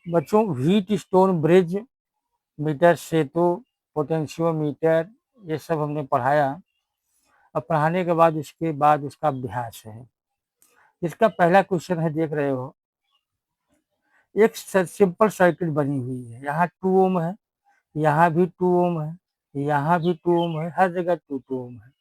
बच्चों wheat stone bridge, metre सेतु, potentiometer, ये सब हमने पढ़ाया। अब पढ़ाने के बाद उसके बाद उसका अभ्यास है। इसका पहला क्वेश्चन है, देख रहे हो, एक सिंपल सर्किट बनी हुई है, यहाँ 2 ओम है, यहाँ भी 2 ओम है, यहाँ भी 2 ओम है, हर जगह 2 ओम है।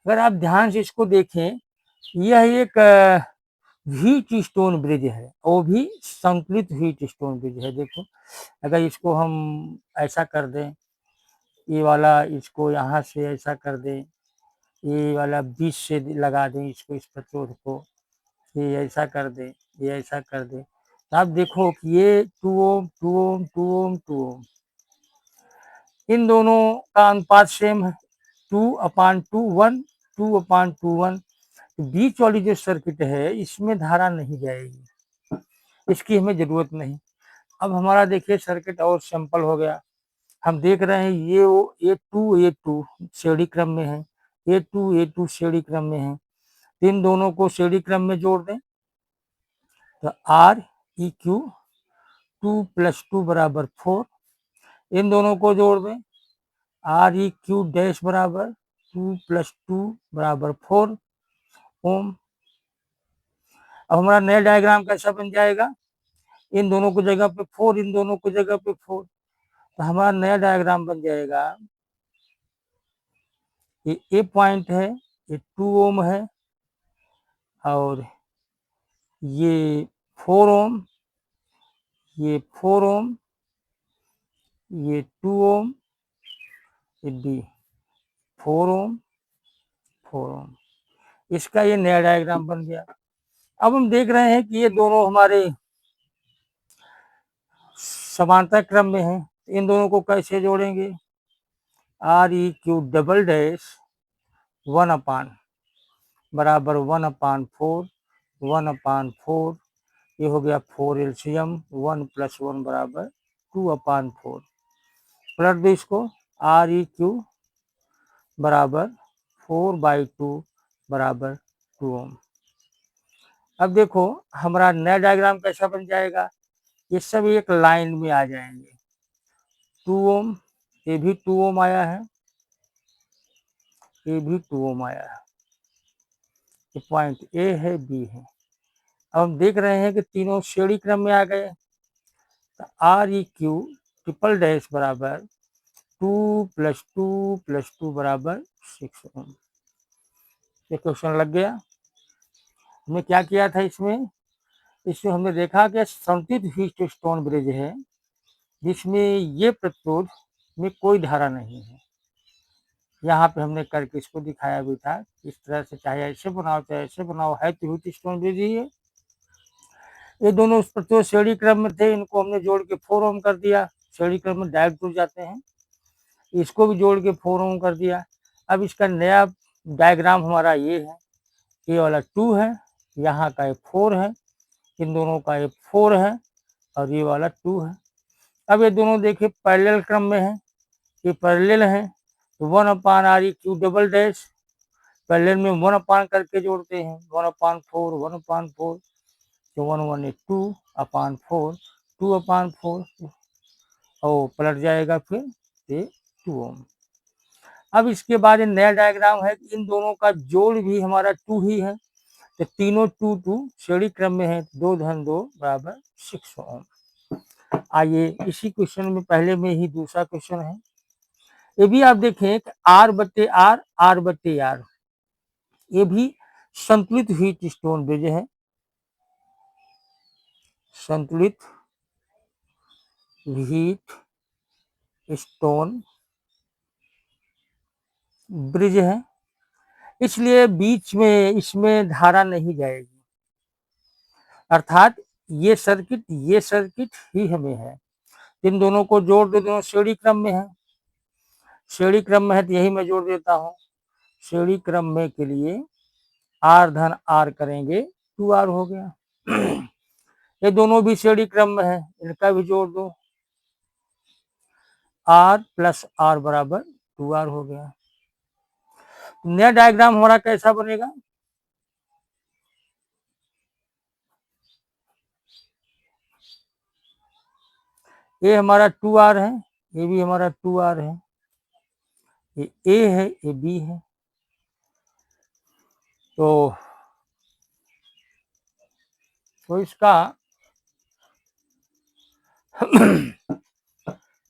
अगर आप ध्यान से इसको देखें, यह एक व्हीट स्टोन ब्रिज है, वो भी संतुलित व्हीट स्टोन ब्रिज है। देखो, अगर इसको हम ऐसा कर दें, ये वाला इसको यहाँ से ऐसा कर दें, ये वाला बीच से लगा दें इसको, इस प्रतिरोध को, ये ऐसा कर दें, ये ऐसा कर दें, तो आप देखो कि ये 2 ओम 2 ओम 2 ओम 2 ओम, इन दोनों का अनुपात सेम है, 2/2 1, 2/2 1। बीच वाली जो सर्किट है इसमें धारा नहीं जाएगी, इसकी हमें जरूरत नहीं। अब हमारा देखिए सर्किट और सिंपल हो गया। हम देख रहे हैं ये A2 श्रेणी क्रम में है, A2 श्रेणी क्रम में है, इन दोनों को श्रेणी क्रम में जोड़ दें तो REQ 2 + 2 = 4, इन दोनों को जोड़ दें, REQ डैश बराबर 2 + 2 = 4 ओम। अब हमारा नया डायग्राम कैसा बन जाएगा, इन दोनों को जगह पे 4, इन दोनों को जगह पे 4, तो हमारा नया डायग्राम बन जाएगा, ये ए पॉइंट है, ये 2 ओम है, और ये 4 ओम, ये 4 ओम, ये 2 ओम, ये डी 4 ओम 4 ओम, इसका ये नया डायग्राम बन गया। अब हम देख रहे हैं कि ये दोनों हमारे समांतर क्रम में हैं, इन दोनों को कैसे जोड़ेंगे, REQ डबल डैश 1/4 1/4, ये हो गया 4 एलसीएम, 1 + 1 = 2/4, पलट दो इसको, REQ बराबर 4/2 = 2 ओम। अब देखो हमारा नया डायग्राम कैसा बन जाएगा, ये सब एक लाइन में आ जाएंगे, 2 ओम, ये भी 2 ओम आया है, ये भी 2 ओम आया है, ये पॉइंट ए है, बी है। अब हम देख रहे हैं कि तीनों श्रेणी क्रम में आ गए, तो REQ ट्रिपल डैश बराबर 2 + 2 + 2 = 6 ओम। ये क्वेश्चन लग गया। हमने क्या किया था इसमें हमने देखा कि संतुलित व्हीट स्टोन ब्रिज है जिसमें ये प्रतिरोध में कोई धारा नहीं है। यहाँ पे हमने करके इसको दिखाया भी था, इस तरह से चाहे ऐसे बनाओ चाहे ऐसे बनाओ, है तो व्हीट स्टोन ब्रिज ही है। ये दोनों प्रतिरोध श्रेणी क्रम में थे, इनको हमने जोड़ के 4 ओम कर दिया, श्रेणी क्रम में डायरेक्ट जुड़ जाते हैं, इसको भी जोड़ के 4 ओम कर दिया। अब इसका नया डायग्राम हमारा ये है, ये वाला 2 है, यहाँ का ये 4 है, इन दोनों का ये 4 है, और ये वाला 2 है। अब ये दोनों देखिए पैरेलल क्रम में है, ये पैरेलल है, तो 1/REQ डबल डैश, पैरेलल में 1 करके जोड़ते हैं, 1/4 1/4, तो 1 1 2/4 2/4, और पलट जाएगा फिर ये 2 ओम। अब इसके बाद ये नया डायग्राम है, इन दोनों का जोड़ भी हमारा 2 ही है, तो तीनों 2 2 श्रेणी क्रम में है, 2 धन 2 = 6 ओम। आइए इसी क्वेश्चन में पहले में ही दूसरा क्वेश्चन है, ये भी आप देखें कि R/R R/R, ये भी संतुलित व्हीट स्टोन ब्रिज है, संतुलित व्हीट स्टोन ब्रिज है, इसलिए बीच में इसमें धारा नहीं जाएगी, अर्थात ये सर्किट ही हमें है। इन दोनों को जोड़ दो, दोनों श्रेणी क्रम में है, श्रेणी क्रम में है तो यही मैं जोड़ देता हूँ, श्रेणी क्रम में के लिए R धन R करेंगे 2R हो गया। ये दोनों भी श्रेणी क्रम में है, इनका भी जोड़ दो, R + R = 2R हो गया। नया डायग्राम हमारा कैसा बनेगा, ये हमारा 2R है, ये भी हमारा 2R है, ये A है, ये B है। तो इसका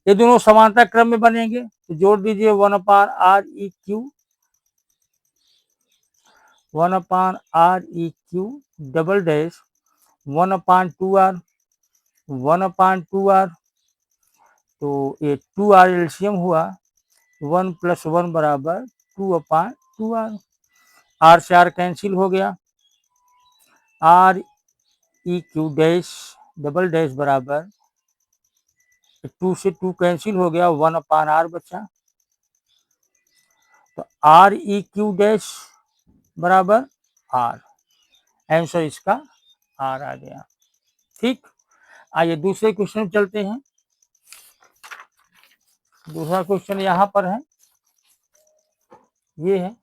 ये दोनों समांतर क्रम में बनेंगे, तो जोड़ दीजिए 1/Req, 1/Req double dash 1/2R, 1/2R, तो ये 2R एलसीएम हुआ, 1 + 1 बराबर 2/2R, R से R कैंसिल हो गया, Req डैश डबल डैश बराबर 2 से 2 कैंसिल हो गया, 1/R बचा, तो Req डैश बराबर R, आंसर इसका R आ गया। ठीक, आइए दूसरे क्वेश्चन चलते हैं। दूसरा क्वेश्चन यहाँ पर है, ये है,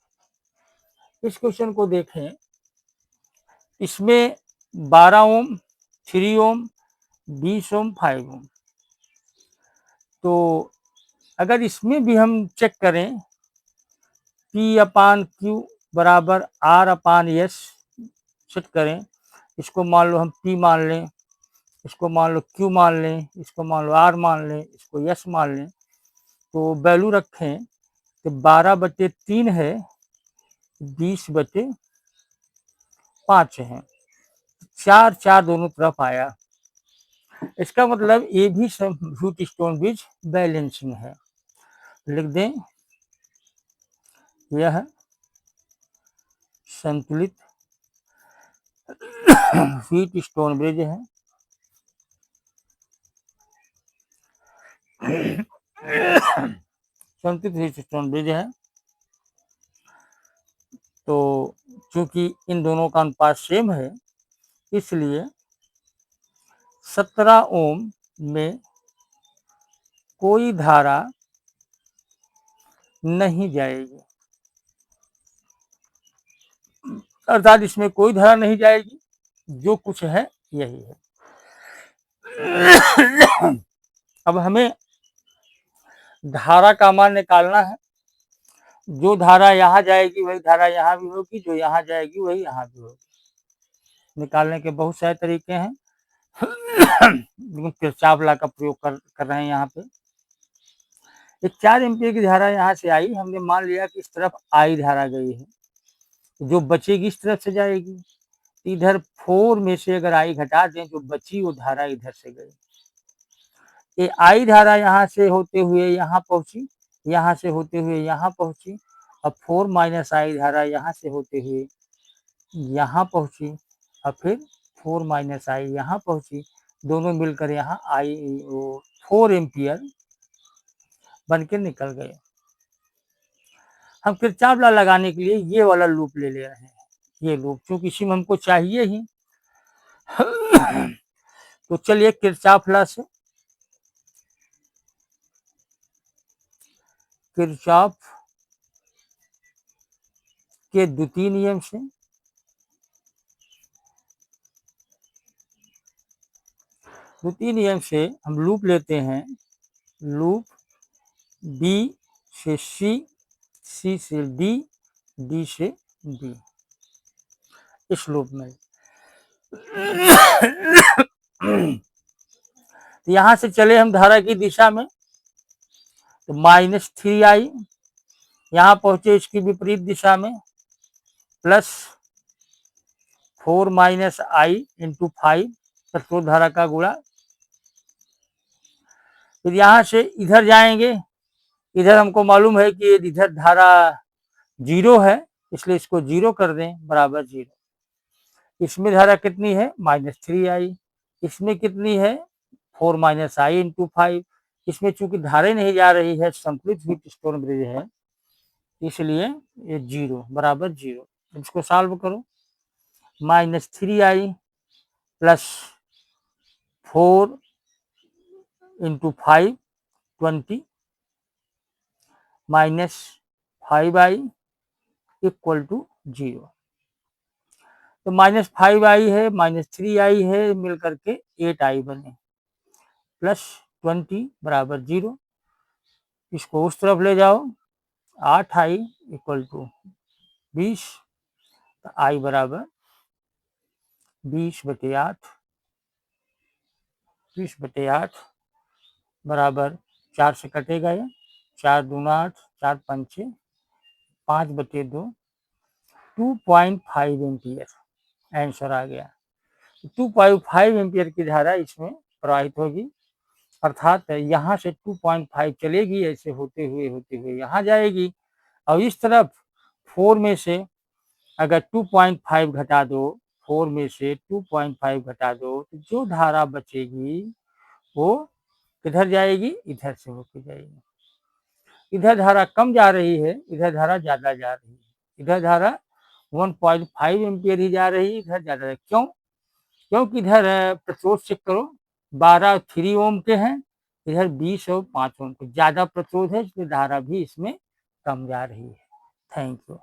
इस क्वेश्चन को देखें। इसमें 12 ओम, 3 ओम, 20 ओम, 5 ओम, तो अगर इसमें भी हम चेक करें P/Q बराबर R/S सेट करें, इसको मान लो हम P मान लें, इसको मान लो Q मान लें, इसको मान लो R मान लें, इसको S मान लें, तो वैल्यू रखें तो 12/3 है, 20/5 है, 4/4 दोनों तरफ आया। इसका मतलब ये भी रूट स्टोन ब्रिज बैलेंसिंग है। लिख दें, यह संतुलित व्हीट स्टोन ब्रिज है। संतुलित व्हीट स्टोन ब्रिज है। तो चूंकि इन दोनों का अनुपात सेम है, इसलिए 17 ओम में कोई धारा नहीं जाएगी, अर्थात इसमें कोई धारा नहीं जाएगी, जो कुछ है यही है। अब हमें धारा का मान निकालना है, जो धारा यहाँ जाएगी वही धारा यहाँ भी होगी, जो यहाँ जाएगी वही यहाँ भी होगी। निकालने के बहुत सारे तरीके हैं, किरचॉफ लॉ का प्रयोग कर रहे हैं यहाँ पे। एक 4 एम्पीयर की धारा यहाँ से आई, हमने मान लिया कि इस तरफ आई धारा गई है, जो बचेगी इस तरफ से जाएगी, इधर 4 में से अगर आई घटा दें, जो बची वो धारा इधर से गई। ये आई धारा यहाँ से होते हुए यहाँ पहुंची, यहाँ से होते हुए यहाँ पहुंची, अब 4 - आई धारा यहाँ से होते हुए यहाँ पहुंची, और फिर 4 - आई यहाँ पहुंची, दोनों मिलकर यहाँ आई 4 एम्पियर बन के निकल गए। हम किरचॉफ लॉ लगाने के लिए ये वाला लूप ले ले रहे हैं, ये लूप, क्योंकि इसी में हमको चाहिए ही। तो चलिए किरचॉफ लॉ से, किरचॉफ के द्वितीय नियम से हम लूप लेते हैं, लूप B से C, C से D, D से B, इस लूप में। यहां से चले हम धारा की दिशा में, तो -3i, यहां पहुंचे इसकी विपरीत दिशा में, प्लस 4 - आई × 5, प्रतिरोध धारा का गुणा। फिर यहां से इधर जाएंगे, इधर हमको मालूम है कि इधर धारा 0 है, इसलिए इसको 0 कर दें, बराबर 0। इसमें धारा कितनी है, -3i, इसमें कितनी है, 4 - आई × 5। इसमें चूंकि धारा नहीं जा रही है, संतुलित व्हीट स्टोन ब्रिज है, इसलिए ये 0 बराबर 0। इसको सॉल्व करो, -3i प्लस 4 × 5 20 -5i = 0। तो -5i है, -3i है, मिलकर के 8i बने, प्लस 20 बराबर 0। इसको उस तरफ ले जाओ, 8i इक्वल टू 20, तो i बराबर 20/8, 20/8 बराबर 4 से कटेगा ये, 4 दूना 8, 4 पंचे 5/2, 2.5 एम्पियर आंसर आ गया। 2.5 एम्पियर की धारा इसमें प्रवाहित होगी, अर्थात यहाँ से 2.5 चलेगी, ऐसे होते हुए यहाँ जाएगी, और इस तरफ 4 में से अगर 2.5 घटा दो, 4 में से 2.5 घटा दो, तो जो धारा बचेगी वो किधर जाएगी, इधर से होकर जाएगी। इधर धारा कम जा रही है, इधर धारा ज्यादा जा रही है। इधर धारा 1.5 एम्पियर ही जा रही है, इधर ज्यादा। क्यों? क्योंकि इधर प्रतिरोध चेक करो, 12 3 ओम के हैं, इधर 20 और 5 ओम के, ज्यादा प्रतिरोध है, इसलिए धारा भी इसमें कम जा रही है। Thank you.